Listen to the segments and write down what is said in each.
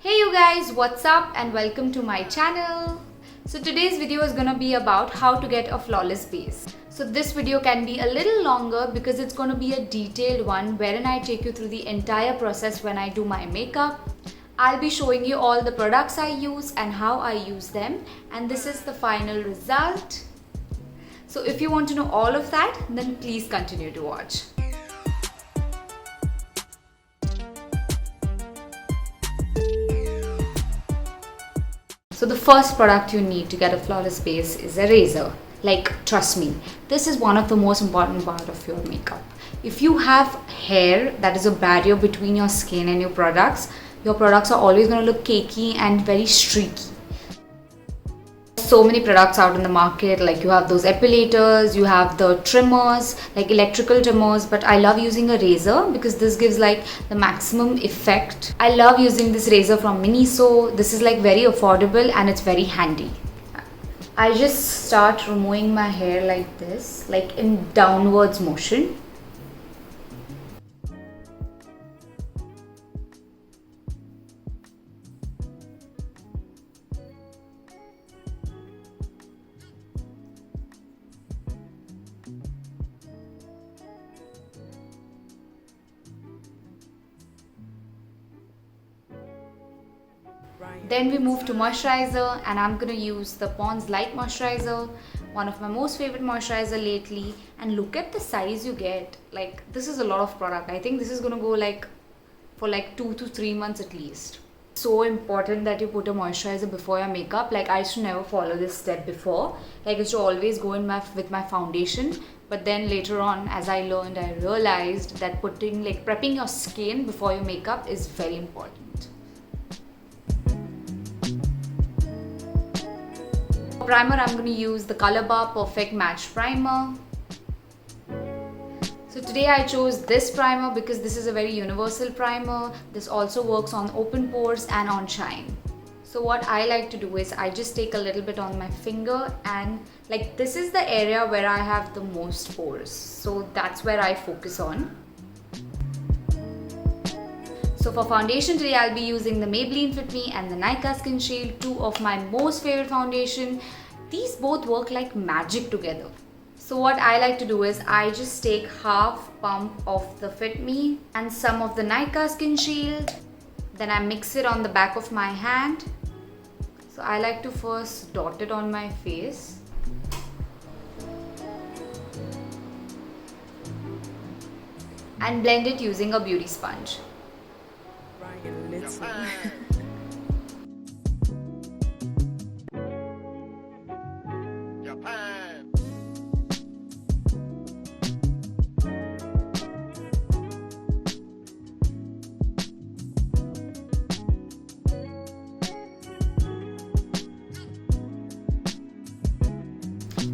Hey you guys, what's up and welcome to my channel. So today's video is gonna be about how to get a flawless base. So this video can be a little longer because it's gonna be a detailed one wherein I take you through the entire process when I do my makeup. I'll be showing you all the products I use and how I use them, and this is the final result. So if you want to know all of that, then please continue to watch. So the first product you need to get a flawless base is a razor. Like, trust me, this is one of the most important part of your makeup. If you have hair that is a barrier between your skin and your products are always going to look cakey and very streaky. So many products out in the market, like you have those epilators, you have the trimmers, like electrical trimmers, but I love using a razor because this gives like the maximum effect. I love using this razor from Miniso. This is like very affordable and it's very handy. I just start removing my hair like this, like in downwards motion. Then we move to moisturizer, and I'm gonna use the Pond's Light Moisturizer, one of my most favorite moisturizer lately. And look at the size you get. Like, this is a lot of product. I think this is gonna go like for like 2 to 3 months at least. So important that you put a moisturizer before your makeup. Like, I used to never follow this step before. Like, I used to always go in with my foundation. But then later on, as I learned, I realized that prepping your skin before your makeup is very important. Primer, I'm going to use the ColourBar Perfect Match Primer. So today I chose this primer because this is a very universal primer. This also works on open pores and on shine. So what I like to do is I just take a little bit on my finger, and like this is the area where I have the most pores. So that's where I focus on. So for foundation today, I'll be using the Maybelline Fit Me and the Nykaa Skin Shield, two of my most favorite foundation. These both work like magic together. So what I like to do is I just take half pump of the Fit Me and some of the Nykaa Skin Shield. Then I mix it on the back of my hand. So I like to first dot it on my face. And blend it using a beauty sponge.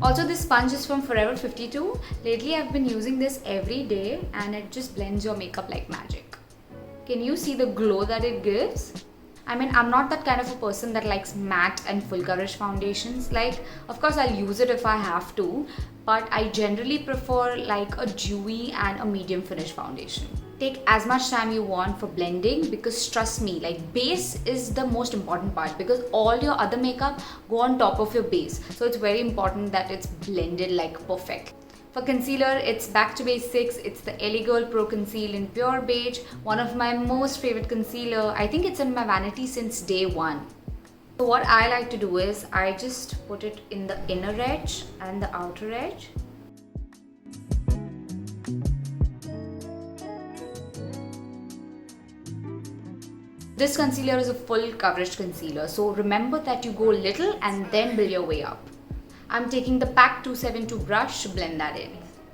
Also, this sponge is from Forever 52. Lately, I've been using this every day and it just blends your makeup like magic. Can you see the glow that it gives? I mean, I'm not that kind of a person that likes matte and full coverage foundations. Like, of course, I'll use it if I have to, but I generally prefer like a dewy and a medium finish foundation. Take as much time you want for blending because trust me, like base is the most important part because all your other makeup go on top of your base. So it's very important that it's blended like perfect. For concealer, it's back to basics. It's the LA Girl Pro Conceal in Pure Beige, one of my most favorite concealer. I think it's in my vanity since day one. So what I like to do is I just put it in the inner edge and the outer edge. This concealer is a full coverage concealer, so remember that you go little and then build your way up. I'm taking the PAC 272 brush to blend that in.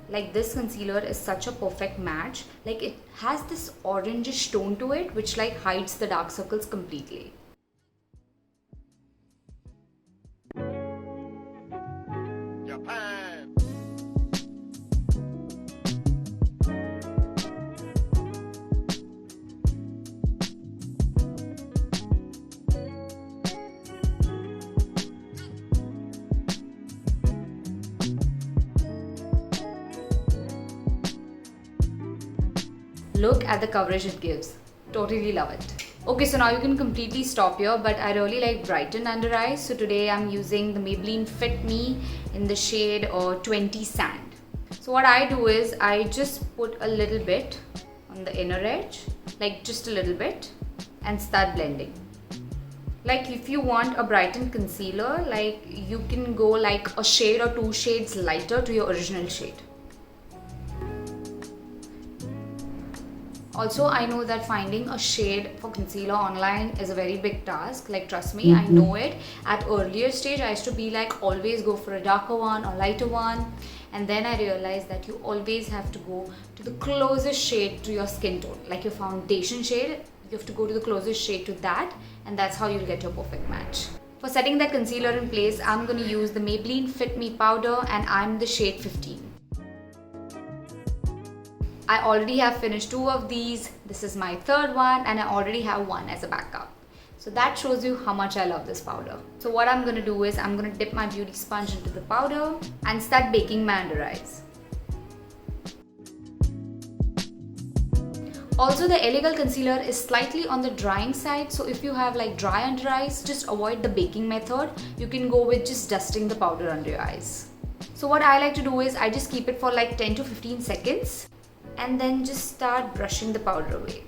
Like, this concealer is such a perfect match. Like, it has this orangish tone to it which like hides the dark circles completely. Look at the coverage it gives. Totally love it. Okay, so now you can completely stop here, but I really like brightened under eyes. So today I'm using the Maybelline Fit Me in the shade 20 Sand. So what I do is I just put a little bit on the inner edge, like just a little bit, and start blending. Like if you want a brightened concealer, like you can go like a shade or 2 shades lighter to your original shade. Also, I know that finding a shade for concealer online is a very big task. Like trust me, I know it. At earlier stage, I used to be like always go for a darker one or lighter one. And then I realized that you always have to go to the closest shade to your skin tone. Like your foundation shade, you have to go to the closest shade to that. And that's how you'll get your perfect match. For setting that concealer in place, I'm going to use the Maybelline Fit Me powder and I'm the shade 15. I already have finished 2 of these. This is my 3rd one and I already have 1 as a backup. So that shows you how much I love this powder. So what I'm going to do is I'm going to dip my beauty sponge into the powder and start baking my under eyes. Also, the Elegal concealer is slightly on the drying side. So if you have like dry under eyes, just avoid the baking method. You can go with just dusting the powder under your eyes. So what I like to do is I just keep it for like 10 to 15 seconds. And then just start brushing the powder away.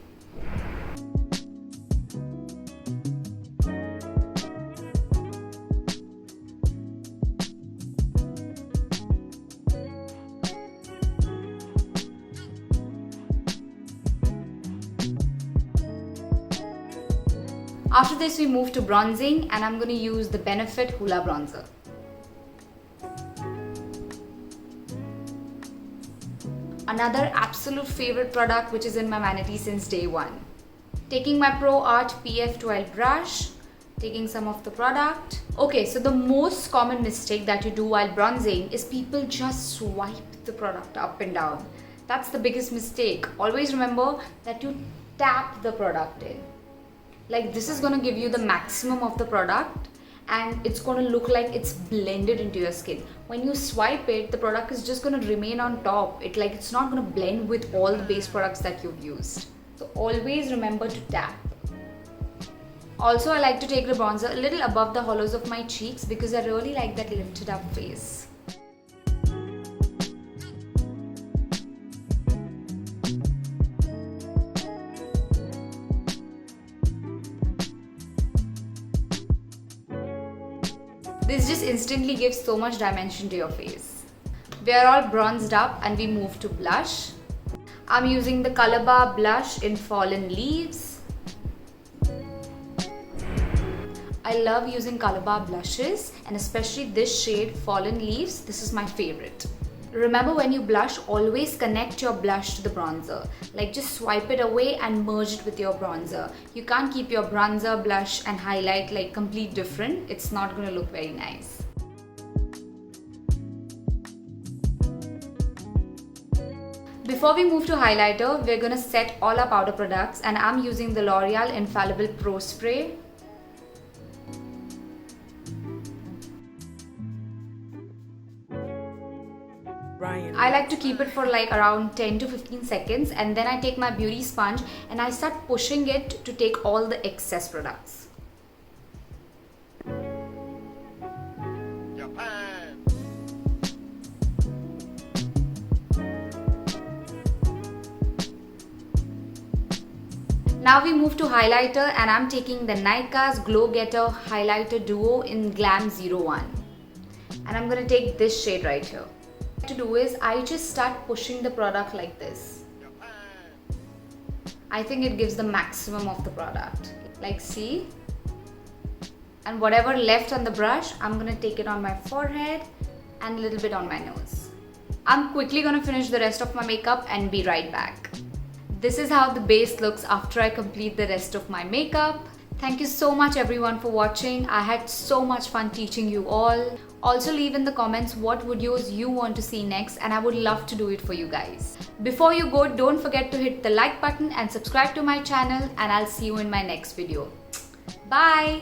After this we move to bronzing and I'm going to use the Benefit Hoola Bronzer. Another absolute favorite product which is in my vanity since day one. Taking my Pro Art PF12 brush, taking some of the product. Okay, so the most common mistake that you do while bronzing is people just swipe the product up and down. That's the biggest mistake. Always remember that you tap the product in. Like this is going to give you the maximum of the product and it's going to look like it's blended into your skin. When you swipe it, the product is just going to remain on top. It's not going to blend with all the base products that you've used. So always remember to tap. Also, I like to take the bronzer a little above the hollows of my cheeks because I really like that lifted up face. This just instantly gives so much dimension to your face. We are all bronzed up and we move to blush. I'm using the Colourbar blush in Fallen Leaves. I love using Colourbar blushes and especially this shade Fallen Leaves. This is my favorite. Remember, when you blush, always connect your blush to the bronzer. Like just swipe it away and merge it with your bronzer. You can't keep your bronzer, blush and highlight like complete different. It's not going to look very nice. Before we move to highlighter, we're going to set all our powder products and I'm using the L'Oreal Infallible Pro Spray. I like to keep it for like around 10 to 15 seconds and then I take my beauty sponge and I start pushing it to take all the excess products. Japan. Now we move to highlighter and I'm taking the Nykaa's Glow Getter Highlighter Duo in Glam 01. And I'm going to take this shade right here. To do is I just start pushing the product like this. I think it gives the maximum of the product. Like see? And whatever left on the brush, I'm gonna take it on my forehead and a little bit on my nose. I'm quickly gonna finish the rest of my makeup and be right back. This is how the base looks after I complete the rest of my makeup. Thank you so much everyone for watching. I had so much fun teaching you all. Also leave in the comments what videos you want to see next and I would love to do it for you guys. Before you go, don't forget to hit the like button and subscribe to my channel and I'll see you in my next video. Bye!